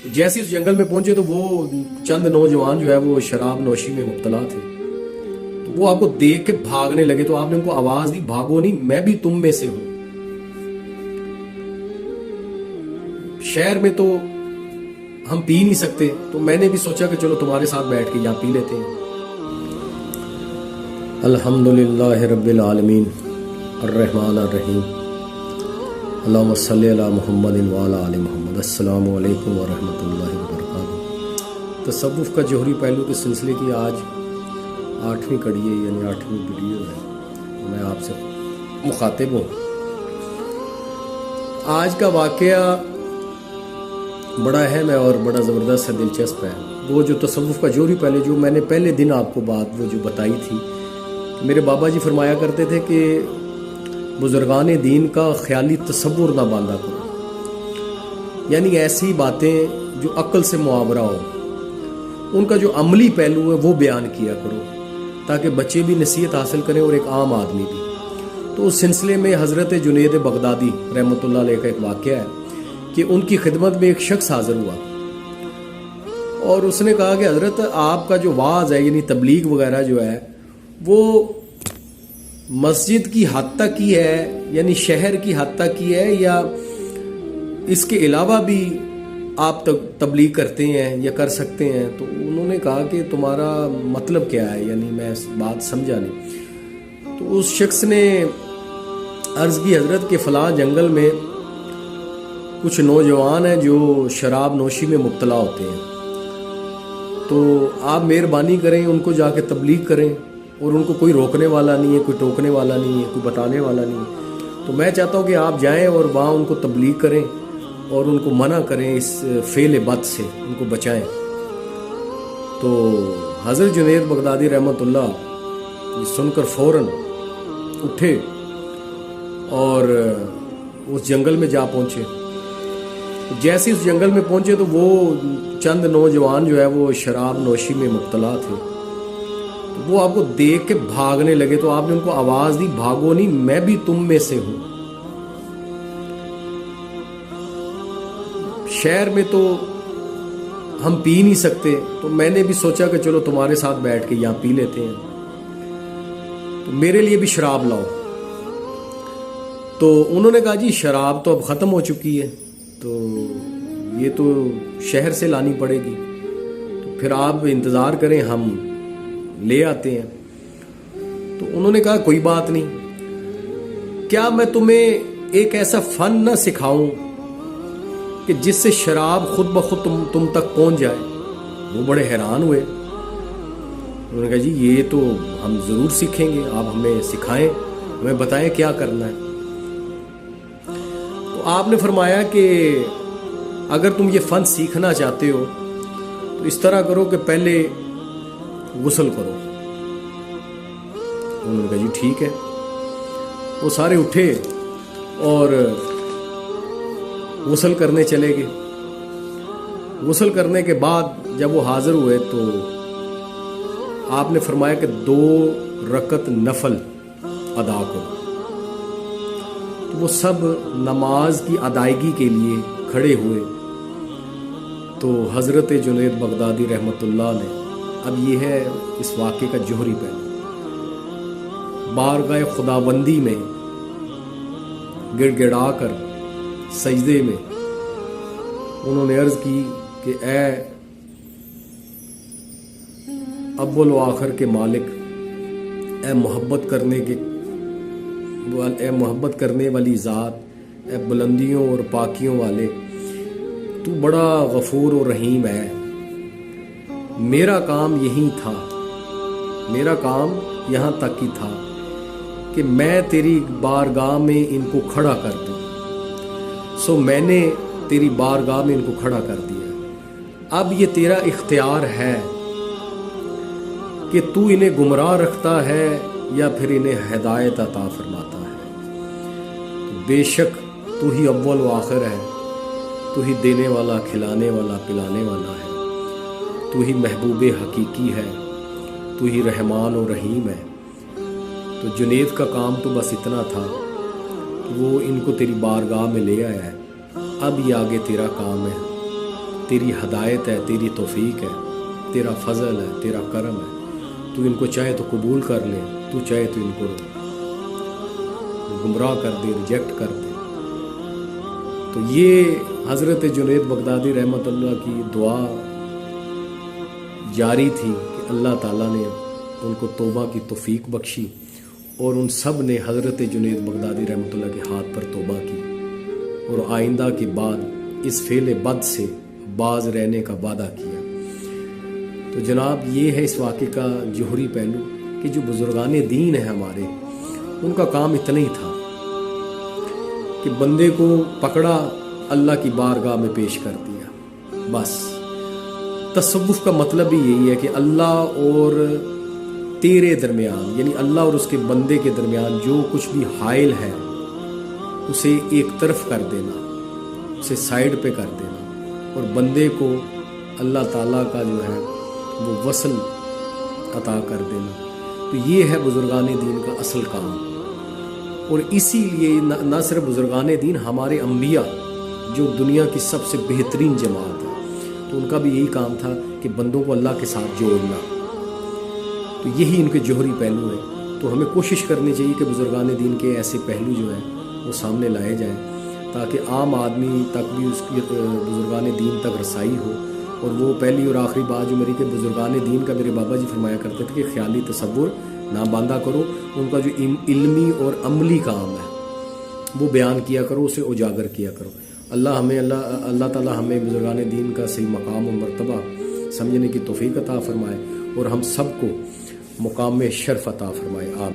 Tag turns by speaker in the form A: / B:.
A: जैसे उस जंगल में पहुंचे तो वो चंद नौजवान जो है वो शराब नौशी में मुब्तला थे। तो वो आपको देख के भागने लगे, तो आपने उनको आवाज दी, भागो नहीं, मैं भी तुम में से हूं। शहर में तो हम पी नहीं सकते, तो मैंने भी सोचा कि चलो तुम्हारे साथ बैठ के यहाँ पी लेते हैं। अल्हम्दुलिल्लाह रब्बिल आलमीन अर्रहमान अर्रहीम अल्लाहुम्मा सल्लि अला मुहम्मदिन व अला आलि मुहम्मद। अस्सलामु अलैकुम व रहमतुल्लाहि व बरकातुहू। तसव्वुफ़ का जोहरी पहलू के सिलसिले की आज 8वीं कड़ी है, यानी 8वीं वीडियो है। मैं आपसे मुखातिब हूँ। आज का वाक़या बड़ा अहम है और बड़ा ज़बरदस्त है, दिलचस्प है। वो जो तसव्वुफ़ का जोहरी पहले जो मैंने पहले दिन आपको बात वो जो बताई थी, मेरे बाबा जी फरमाया करते थे कि बुजुर्गान दीन का ख्याली तसव्वुर ना बांधा करो, यानी ऐसी बातें जो अक्ल से मुआवरा हो, उनका जो अमली पहलू है वो बयान किया करो, ताकि बच्चे भी नसीहत हासिल करें और एक आम आदमी भी। तो उस सिलसिले में हज़रत जुनैद बगदादी रहमतुल्लाह अलैह का एक वाक़या है कि उनकी खिदमत में एक शख्स हाज़िर हुआ और उसने कहा कि हज़रत आपका जो वाज़ है, यानी तबलीग वगैरह जो है, वो मस्जिद की हद तक ही है, यानी शहर की हद तक ही है, या इसके अलावा भी आप तबलीग करते हैं या कर सकते हैं? तो उन्होंने कहा कि तुम्हारा मतलब क्या है, यानी मैं बात समझा नहीं। तो उस शख्स ने अर्ज़ की, हज़रत के फ़लाँ जंगल में कुछ नौजवान हैं जो शराब नोशी में मुब्तला होते हैं, तो आप मेहरबानी करें, उनको जाके तबलीग करें, और उनको कोई रोकने वाला नहीं है, कोई टोकने वाला नहीं है, कोई बताने वाला नहीं है। तो मैं चाहता हूँ कि आप जाएं और वहाँ उनको तबलीग करें और उनको मना करें, इस फ़ेल बद से उनको बचाएं। तो हज़रत जुनैद बगदादी रहमतुल्लाह ये सुनकर फ़ौरन उठे और उस जंगल में जा पहुँचे। जैसे उस जंगल में पहुँचे तो वो चंद नौजवान जो है वो शराब नोशी में मुब्तला थे। तो वो आपको देख के भागने लगे, तो आपने उनको आवाज दी, भागो नहीं, मैं भी तुम में से हूं। शहर में तो हम पी नहीं सकते, तो मैंने भी सोचा कि चलो तुम्हारे साथ बैठ के यहाँ पी लेते हैं, तो मेरे लिए भी शराब लाओ। तो उन्होंने कहा जी शराब तो अब ख़त्म हो चुकी है, तो ये तो शहर से लानी पड़ेगी, तो फिर आप इंतज़ार करें, हम ले आते हैं। तो उन्होंने कहा कोई बात नहीं, क्या मैं तुम्हें एक ऐसा फ़न न सिखाऊं कि जिससे शराब खुद ब खुद तुम तक पहुंच जाए? वो बड़े हैरान हुए। उन्होंने कहा जी ये तो हम ज़रूर सीखेंगे, आप हमें सिखाएं, हमें बताएं क्या करना है। तो आपने फरमाया कि अगर तुम ये फ़न सीखना चाहते हो तो इस तरह करो कि पहले गुस्ल करो। उन्होंने कहा जी ठीक है। वो सारे उठे और गुस्ल करने चले गए। गुस्ल करने के बाद जब वो हाजिर हुए तो आपने फरमाया कि 2 रकत नफल अदा करो। तो वो सब नमाज की अदायगी के लिए खड़े हुए। तो हज़रत जुनैद बगदादी रहमतुल्लाह ने, अब ये है इस वाक़े का जोहरी पहलू, बारगाह खुदाबंदी में गिड़गिड़ा कर सजदे में उन्होंने अर्ज़ की कि ए अव्वल व आखिर के मालिक, ए मोहब्बत करने वाली ज़ात, ए बुलंदियों और पाकियों वाले, तू बड़ा गफूर और रहीम है। मेरा काम यही था, मेरा काम यहाँ तक ही था कि मैं तेरी बारगाह में इनको खड़ा कर दूँ। सो मैंने तेरी बारगाह में इनको खड़ा कर दिया। अब ये तेरा इख्तियार है कि तू इन्हें गुमराह रखता है या फिर इन्हें हिदायत अता फरमाता है। तो बेशक तू ही अव्वल व आखिर है, तू ही देने वाला, खिलाने वाला, पिलाने वाला है, तू ही महबूब हकीकी है, तू ही रहमान और रहीम है। तो जुनैद का काम तो बस इतना था कि वो इनको तेरी बारगाह में ले आया है। अब ये आगे तेरा काम है, تیری ہدایت ہے، تیری توفیق ہے، تیرا فضل ہے، تیرا کرم ہے، تو ان کو چاہے تو قبول کر لے، تو چاہے تو ان کو گمراہ کر دے، ریجیکٹ کر دے۔ تو یہ حضرت جنید بغدادی رحمۃ اللہ کی دعا جاری تھی کہ اللہ تعالیٰ نے ان کو توبہ کی توفیق بخشی، اور ان سب نے حضرت جنید بغدادی رحمۃ اللہ کے ہاتھ پر توبہ کی، اور آئندہ کے بعد اس فعل بد سے باز رہنے کا وعدہ کیا۔ تو جناب یہ ہے اس واقعے کا جوہری پہلو کہ جو بزرگان دین ہیں ہمارے، ان کا کام اتنا ہی تھا کہ بندے کو پکڑا، اللہ کی بارگاہ میں پیش کر دیا، بس۔ تصوف کا مطلب ہی یہی ہے کہ اللہ اور تیرے درمیان، یعنی اللہ اور اس کے بندے کے درمیان جو کچھ بھی حائل ہے اسے ایک طرف کر دینا، اسے سائیڈ پہ کر دینا، اور بندے کو اللہ تعالیٰ کا جو ہے وہ وصل عطا کر دینا۔ تو یہ ہے بزرگان دین کا اصل کام۔ اور اسی لیے نہ صرف بزرگان دین، ہمارے انبیاء جو دنیا کی سب سے بہترین جماعت ہے، تو ان کا بھی یہی کام تھا کہ بندوں کو اللہ کے ساتھ جوڑنا۔ تو یہی ان کے جوہری پہلو ہیں۔ تو ہمیں کوشش کرنی چاہیے کہ بزرگان دین کے ایسے پہلو جو ہیں وہ سامنے لائے جائیں، تاکہ عام آدمی تک بھی اس کی بزرگان دین تک رسائی ہو۔ اور وہ پہلی اور آخری بات جو میری کہ بزرگان دین کا میرے بابا جی فرمایا کرتے تھے کہ خیالی تصور نہ باندھا کرو، ان کا جو علمی اور عملی کام ہے وہ بیان کیا کرو، اسے اجاگر کیا کرو۔ اللہ تعالیٰ ہمیں بزرگان دین کا صحیح مقام و مرتبہ سمجھنے کی توفیق عطا فرمائے، اور ہم سب کو مقام شرف عطا فرمائے۔ آمین۔